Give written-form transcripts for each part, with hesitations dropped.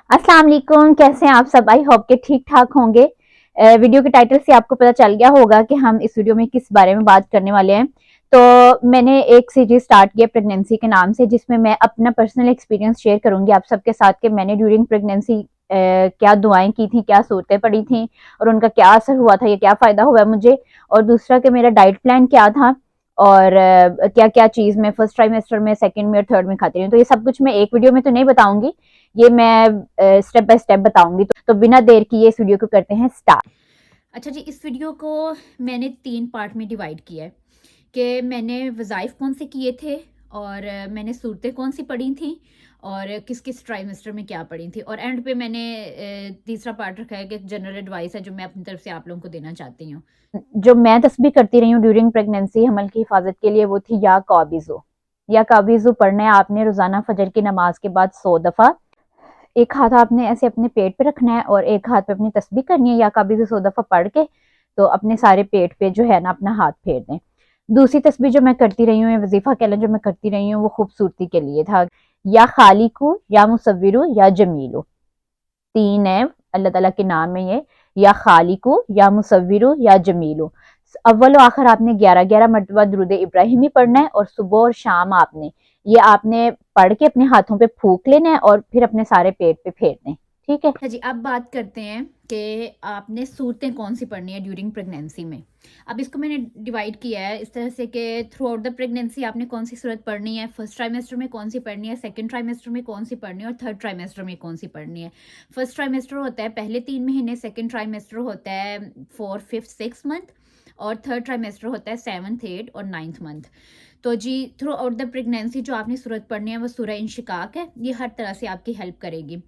अस्सलाम वालेकुम, कैसे हैं आप सब? आई होप के ठीक ठाक होंगे। वीडियो के टाइटल से आपको पता चल गया होगा कि हम इस वीडियो में किस बारे में बात करने वाले हैं। तो मैंने एक सीरीज स्टार्ट किया प्रेगनेंसी के नाम से, जिसमें मैं अपना पर्सनल एक्सपीरियंस शेयर करूंगी आप सबके साथ कि मैंने ड्यूरिंग प्रेगनेंसी क्या दुआएं की थी, क्या सूरतें पड़ी थी और उनका क्या असर हुआ था, या क्या फ़ायदा हुआ मुझे। और दूसरा कि मेरा डाइट प्लान क्या था और क्या क्या चीज़ मैं फर्स्ट ट्राइमेस्टर में, सेकंड में और थर्ड में खाती रही हूँ। तो ये सब कुछ मैं एक वीडियो में तो नहीं बताऊंगी, ये मैं स्टेप बाय स्टेप बताऊंगी। तो बिना देर किए इस वीडियो को करते हैं स्टार्ट। अच्छा जी, इस वीडियो को मैंने 3 पार्ट में डिवाइड किया है कि मैंने वज़ाइफ कौन से किए थे और मैंने सूरतें कौन सी पढ़ी थी और किस किस ट्राइमेस्टर में क्या पढ़ी थी, और एंड पे मैंने तीसरा पार्ट रखा है कि जनरल एडवाइस है जो मैं अपनी तरफ से आप लोगों को देना चाहती हूँ। जो मैं तस्बीह करती रही हूँ ड्यूरिंग प्रेगनेंसी हमल की हिफाजत के लिए, वो थी या काबिज़ो। या काबिज़ो पढ़ना है आपने रोज़ाना फजर की नमाज के बाद 100 दफ़ा। एक हाथ आपने ऐसे अपने पेट पे रखना है और एक हाथ पे अपनी तस्बीह करनी है, या काबिज़ 100 दफ़ा पढ़ के तो अपने सारे पेट पे जो है ना अपना हाथ फेर दें। दूसरी तस्बीह जो मैं करती रही हूँ, वजीफा कहलन जो मैं करती रही हूँ, वो खूबसूरती के लिए था। या खालिकू, या मुसव्विरु, या जमीलू। 3 है अल्लाह ताला के नाम में ये। या खालिकू, या मुसव्विरु, या जमीलू। अव्वल और आखिर आपने 11-11 मरतबा दुरूद इब्राहिमी पढ़ना है, और सुबह और शाम आपने पढ़ के अपने हाथों पे फूंक लेना है और फिर अपने सारे पेट पे फेरने। ठीक है जी। अब बात करते हैं कि आपने सूरतें कौन सी पढ़नी है ड्यूरिंग प्रेगनेंसी में। अब इसको मैंने डिवाइड किया है इस तरह से कि थ्रू आउट द प्रेगनेंसी आपने कौन सी सूरत पढ़नी है, फर्स्ट ट्राइमेस्टर में कौन सी पढ़नी है, सेकंड ट्राइमेस्टर में कौन सी पढ़नी है और थर्ड ट्राइमेस्टर में कौन सी पढ़नी है। फर्स्ट ट्राइमेस्टर होता है पहले 3 महीने, सेकंड ट्राइमेस्टर होता है 4, 5, 6 मंथ, और थर्ड ट्राइमेस्टर होता है 7th, 8th और 9th मंथ। तो जी, थ्रू आउट द प्रेगनेंसी जो आपने सूरत पढ़नी है वो सूरह इंशिकाक है। ये हर तरह से आपकी हेल्प करेगी।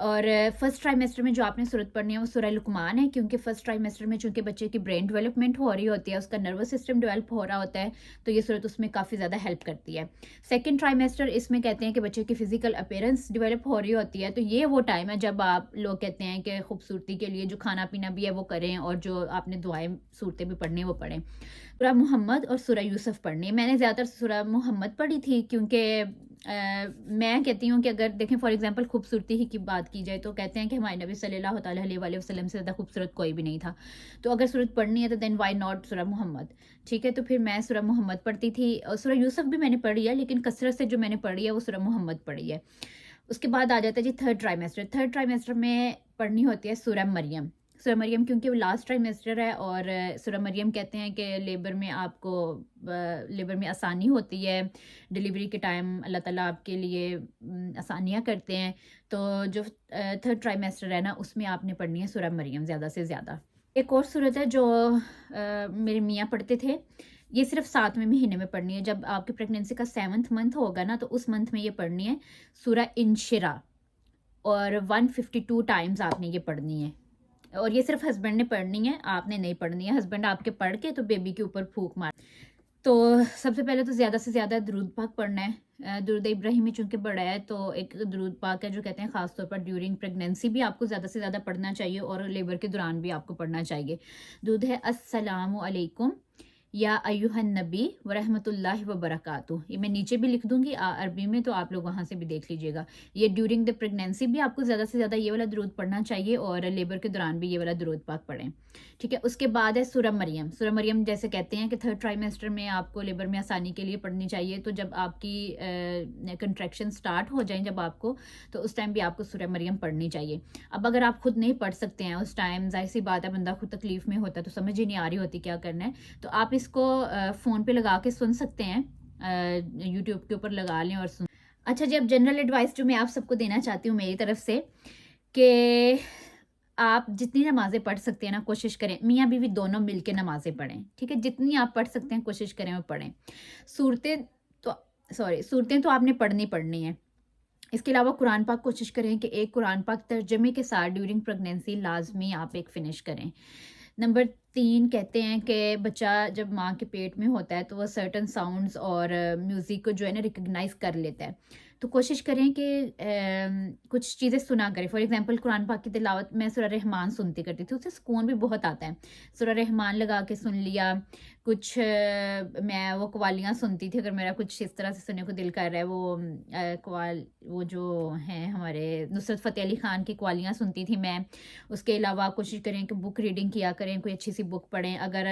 और फर्स्ट ट्राइमेस्टर में जो आपने सूरत पढ़नी है वो सूरह लुकमान है, क्योंकि फर्स्ट ट्राइमेस्टर में चूंकि बच्चे की ब्रेन डेवलपमेंट हो रही होती है, उसका नर्वस सिस्टम डेवलप हो रहा होता है, तो ये सूरत उसमें काफ़ी ज़्यादा हेल्प करती है। सेकंड ट्राइमेस्टर इसमें कहते हैं कि बच्चे की फिजिकल अपीयरेंस डेवलप हो रही होती है, तो ये वो टाइम है जब आप लोग कहते हैं कि खूबसूरती के लिए जो खाना पीना भी है वो करें, और जो आपने दुआएं सूरतें भी पढ़नी है वो पढ़ें। सूरह मोहम्मद और सूरह यूसुफ पढ़नी है। मैंने ज़्यादातर सूरह मोहम्मद पढ़ी थी, क्योंकि मैं कहती हूँ कि अगर देखें फॉर एग्जांपल खूबसूरती ही की बात की जाए, तो कहते हैं कि हमारे नबी सल्लल्लाहु अलैहि वसल्लम से ज़्यादा खूबसूरत कोई भी नहीं था। तो अगर सूरत पढ़नी है तो देन वाई नॉट सूरह मोहम्मद। ठीक है, तो फिर मैं सूरह मोहम्मद पढ़ती थी, और सूरह यूसुफ भी मैंने पढ़ी है, लेकिन कसरत से जो मैंने पढ़ी है वो सूरह मोहम्मद पढ़ी है। उसके बाद आ जाता है जी थर्ड ट्राइमेस्टर। थर्ड ट्राइमेस्टर में पढ़नी होती है सूरह मरियम। सूरह मरियम क्योंकि वो लास्ट ट्राइमेस्टर है, और सूरह मरियम कहते हैं कि लेबर में आपको लेबर में आसानी होती है, डिलीवरी के टाइम अल्लाह ताला आपके लिए आसानियाँ करते हैं। तो जो थर्ड ट्राइमेस्टर है ना, उसमें आपने पढ़नी है सूरह मरियम ज़्यादा से ज़्यादा। एक और सूरत है जो मेरे मियाँ पढ़ते थे, ये सिर्फ 7वें महीने में पढ़नी है। जब आपकी प्रेगनेंसी का 7th मंथ होगा ना, तो उस मंथ में ये पढ़नी है सूरह इंशिरा, और 152 टाइम्स आपने ये पढ़नी है। और ये सिर्फ हस्बैंड ने पढ़नी है, आपने नहीं पढ़नी है। हस्बैंड आपके पढ़ के तो बेबी के ऊपर फूंक मार। तो सबसे पहले तो ज़्यादा से ज़्यादा दरूद पाक पढ़ना है। दुरूद इब्राहिमी चूंकि बड़ा है, तो एक दरूद पाक है जो कहते हैं ख़ास तौर पर ड्यूरिंग प्रेगनेंसी भी आपको ज़्यादा से ज़्यादा पढ़ना चाहिए, और लेबर के दौरान भी आपको पढ़ना चाहिए। दूध है अस्सलामु अलैकुम या अय्युहन नबी व रहमतुल्लाहि व बरकातुहू। ये मैं नीचे भी लिख दूंगी अरबी में, तो आप लोग वहाँ से भी देख लीजिएगा। ये ड्यूरिंग द प्रेगनेंसी भी आपको ज़्यादा से ज़्यादा ये वाला दरूद पढ़ना चाहिए, और लेबर के दौरान भी ये वाला दरूद पाक पढ़ें। ठीक है, उसके बाद है सूरह मरियम। सूरह मरियम जैसे कहते हैं कि थर्ड ट्राइमेस्टर में आपको लेबर में आसानी के लिए पढ़नी चाहिए। तो जब आपकी कंट्रैक्शन स्टार्ट हो जाए जब आपको, तो उस टाइम भी आपको सूरह मरियम पढ़नी चाहिए। अब अगर आप खुद नहीं पढ़ सकते हैं उस टाइम, जाहिर सी बात है बंदा खुद तकलीफ में होता है, तो समझ ही नहीं आ रही होती क्या करना है, तो आप इसको फ़ोन पे लगा के सुन सकते हैं, यूट्यूब के ऊपर लगा लें और सुन। अच्छा जी, अब जनरल एडवाइस जो मैं आप सबको देना चाहती हूँ मेरी तरफ से, कि आप जितनी नमाज़ें पढ़ सकते हैं ना, कोशिश करें मियाँ बीवी दोनों मिलके नमाज़ें पढ़ें। ठीक है, जितनी आप पढ़ सकते हैं कोशिश करें वो पढ़ें। सूरतें तो सूरतें तो आपने पढ़नी है। इसके अलावा कुरान पाक कोशिश करें कि एक कुरान पाक तर्जमे के साथ ड्यूरिंग प्रेगनेंसी लाजमी आप एक फ़िनिश करें। नंबर 3 कहते हैं कि बच्चा जब माँ के पेट में होता है तो वह सर्टन साउंड्स और म्यूज़िक को जो है ना रिकग्नाइज़ कर लेता है। तो कोशिश करें कि कुछ चीज़ें सुना करें। फॉर एग्ज़ाम्पल कुरान पाक की तिलावत मैं सूरह रहमान सुनती करती थी, उससे सुकून भी बहुत आता है। सूरह रहमान लगा के सुन लिया, کچھ میں وہ قوالیاں سنتی تھی، اگر میرا کچھ اس طرح سے سننے کو دل کر رہا ہے، وہ جو ہیں ہمارے نصرت فتح علی خان کی قوالیاں سنتی تھی میں. اس کے علاوہ کوشش کریں کہ بک ریڈنگ کیا کریں، کوئی اچھی سی بک پڑھیں. اگر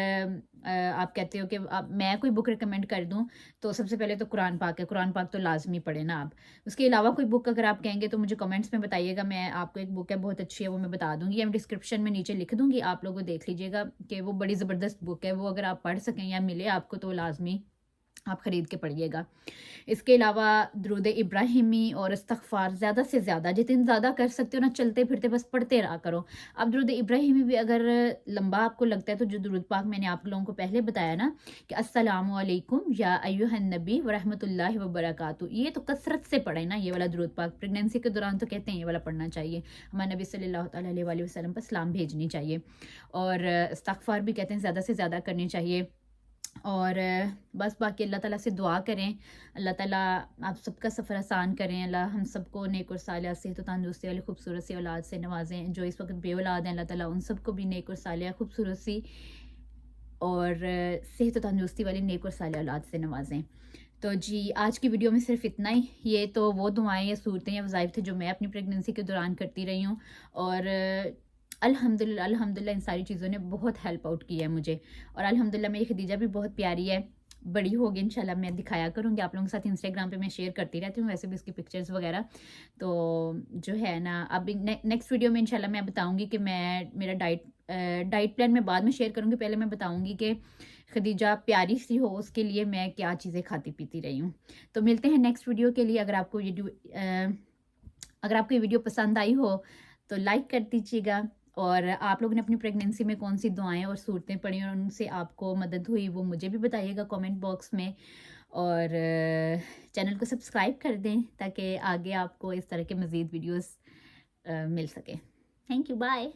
آپ کہتے ہو کہ میں کوئی بک ریکمینڈ کر دوں تو سب سے پہلے تو قرآن پاک ہے، قرآن پاک تو لازمی پڑھیں نا آپ. اس کے علاوہ کوئی بک اگر آپ کہیں گے تو مجھے کمنٹس میں بتائیے گا، میں آپ کو ایک بک ہے بہت اچھی ہے وہ میں بتا دوں گی، یا میں ڈسکرپشن میں نیچے لکھ دوں گی، آپ لوگوں دیکھ لیجیے گا کہ وہ بڑی زبردست بک ہے. وہ اگر آپ پڑھ سکیں یا ملے آپ کو تو لازمی آپ خرید کے پڑھیے گا. اس کے علاوہ درود ابراہیمی اور استغفار زیادہ سے زیادہ جتنے زیادہ کر سکتے ہو نا، چلتے پھرتے بس پڑھتے رہا کرو. اب درود ابراہیمی بھی اگر لمبا آپ کو لگتا ہے تو جو درود پاک میں نے آپ لوگوں کو پہلے بتایا نا کہ السلام علیکم یا ایھا النبی ورحمۃ اللہ وبرکاتہ، یہ تو کثرت سے پڑھیں نا یہ والا درود پاک. پریگنینسی کے دوران تو کہتے ہیں یہ والا پڑھنا چاہیے، ہمارے نبی صلی اللہ تعالیٰ علیہ وآلہ وسلم پر سلام بھیجنی چاہیے. اور استغفار بھی کہتے ہیں زیادہ سے زیادہ کرنی چاہیے. اور بس باقی اللہ تعالیٰ سے دعا کریں، اللہ تعالیٰ آپ سب کا سفر آسان کریں، اللہ ہم سب کو نیک اور صالحہ صحت و تندرستی والی خوبصورت سی اولاد سے نوازیں. جو اس وقت بے اولاد ہیں اللہ تعالیٰ ان سب کو بھی نیک اور صالحہ خوبصورت سی اور صحت و تندرستی والی نیک اور صالحہ اولاد سے نوازیں. تو جی آج کی ویڈیو میں صرف اتنا ہی. یہ تو وہ دعائیں یا صورتیں یا وظائف تھے جو میں اپنی پریگنینسی کے دوران کرتی رہی ہوں، اور الحمدللہ ان ساری چیزوں نے بہت ہیلپ آؤٹ کی ہے مجھے. اور الحمدللہ میری خدیجہ بھی بہت پیاری ہے، بڑی ہوگی انشاءاللہ میں دکھایا کروں گی آپ لوگوں کے ساتھ. انسٹاگرام پہ میں شیئر کرتی رہتی ہوں ویسے بھی اس کی پکچرز وغیرہ. تو جو ہے نا اب نیکسٹ ویڈیو میں انشاءاللہ میں بتاؤں گی کہ میں میرا ڈائٹ پلان میں بعد میں شیئر کروں گی. پہلے میں بتاؤں گی کہ خدیجہ پیاری سی ہو اس کے لیے میں کیا چیزیں کھاتی پیتی رہی ہوں. تو ملتے ہیں نیکسٹ ویڈیو کے لیے. اگر آپ کو یہ ویڈیو پسند آئی ہو تو لائک کر دیجیے گا، اور آپ لوگوں نے اپنی پریگنینسی میں کون سی دعائیں اور صورتیں پڑھی اور ان سے آپ کو مدد ہوئی وہ مجھے بھی بتائیے گا کامنٹ باکس میں. اور چینل کو سبسکرائب کر دیں تاکہ آگے آپ کو اس طرح کے مزید ویڈیوز مل سکیں. Thank you, bye.